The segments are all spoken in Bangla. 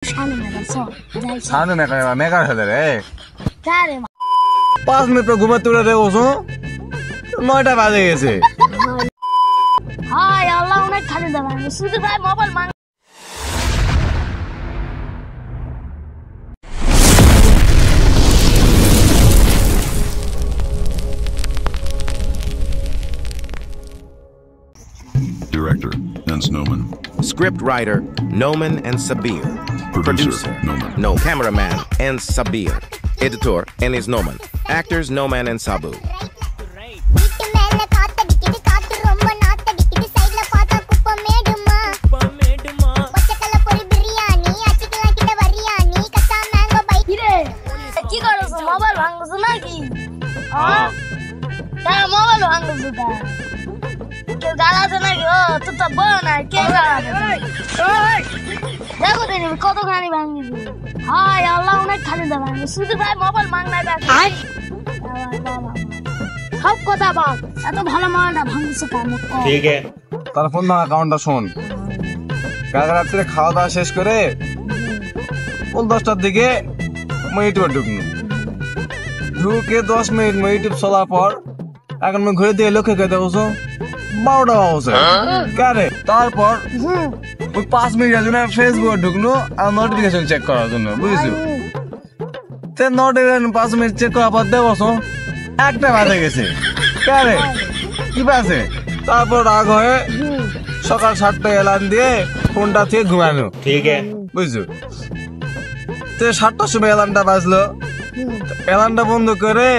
सानू मेगा है रे 5 मिनट पे घुमाते उड़े रे ओसो 9টা বাজে গেছে हाय अल्लाह उन्हें खाने दबाएंगे सुधि भाई मोबाइल मांग Director, Vince Noman. Script writer, Noman and Sabir. Producer, Noman. No. Cameraman, and Sabir. Editor, and is Noman. Actors, Noman and Sabu. Mobile भांगो ना की हां क्या मोबाइल भांगो सुधा के गाला तो ना की ओ तू तो बना के गाला देखो तेरी कत खानी भांगी दी हाय अल्लाह उन्हें खाली दबाएंगे सुधि भाई मोबाइल मांगना है हाय সব কথা বল এত ভালো মালটা ভাঙছে কেন ঠিক আছে তার ফোন না অ্যাকাউন্টটা শুন কাল রাতে খাওয়া দাওয়া শেষ করে ওই 10টার দিকে মই ইউটিউবে ঢুকনু ঢুকে 10 মিনিট মই ইউটিউব চলার পর এখন মই ঘুরে দিয়ে লক্ষ্য করে দেখছো 12টা বাজছে কারে তারপর ওই 5 মিনিটের জন্য ফেসবুকে ঢুকনু আর নোটিফিকেশন চেক করার জন্য বুঝছো তে নোটিফিকেশন 5 মিনিট চেক করার পর দেখছো 1টা বাজে গেছে কারে কি বাজে তারপর রাগ হয়ে সকাল 7টায় এলার্ম দিয়ে ফোনটা থেকে ঘুমানো ঠিক আছে বুঝছো তে 7টার সময় এলার্মটা বাজলো এলার্মটা বন্ধ করে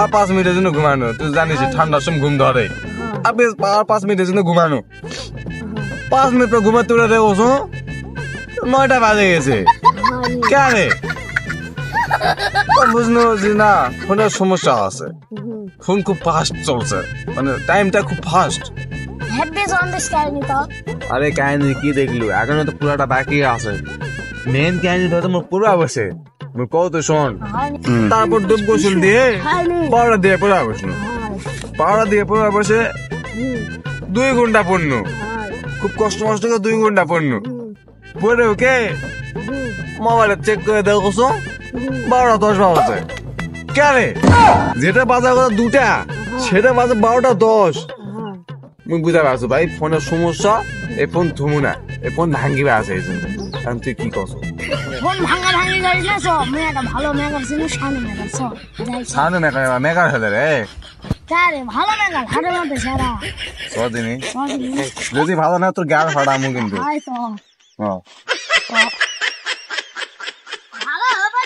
আর 5 মিনিটের জন্য ঘুমানো তুই জানিস ঠান্ডার সময় ঘুম ধরে আর 5 মিনিটের জন্য ঘুমানো 5 মিনিট পর ঘুমাতে উঠে দেখছো 9টা বাজে গেছে কারে বুঝলো যে না ফোনের সমস্যা আছে ফোন খুব ফাস্ট চলছে মানে টাইমটা খুব ফাস্ট হেডবেস অন দিস কাহিনী তো আরে কাহিনী কি দেখলু এখনো তো পুরাটা বাকি আছে মেন কাহিনীটা তো মোর পুরো বসে মোর কত শোন তারপর ডুব গোসল দিয়ে পাউডার দিয়ে পুরো বসনো পাউডার দিয়ে পুরো বসে 2 ঘন্টা পড়নু খুব কষ্ট মষ্ট করে 2 ঘন্টা পড়নু পরে ওকে মোবাইলে চেক করে দেখছো 12:10 বাজে কারে যেটা বাজার কথা 2টা সেটা বাজে 12:10 মুই বুঝা পারছো ভাই ফোনের সমস্যা এই ফোন থুমু না এই ফোন ভাঙ্গিবা আছে এই জন্য আমি তুই কি কস ফোন ভাঙি গাড়ি না সব মেয়েটা ভালো মেগার ছিল শানু মেগার সব শানু মেগার হলে রে কারে ভালো মেগার হাড়ের মধ্যে সারা সদিনী যদি ভালো না তোর গাল ফাড়ামু কিন্তু আই তো হ্যাঁ ভালো হবে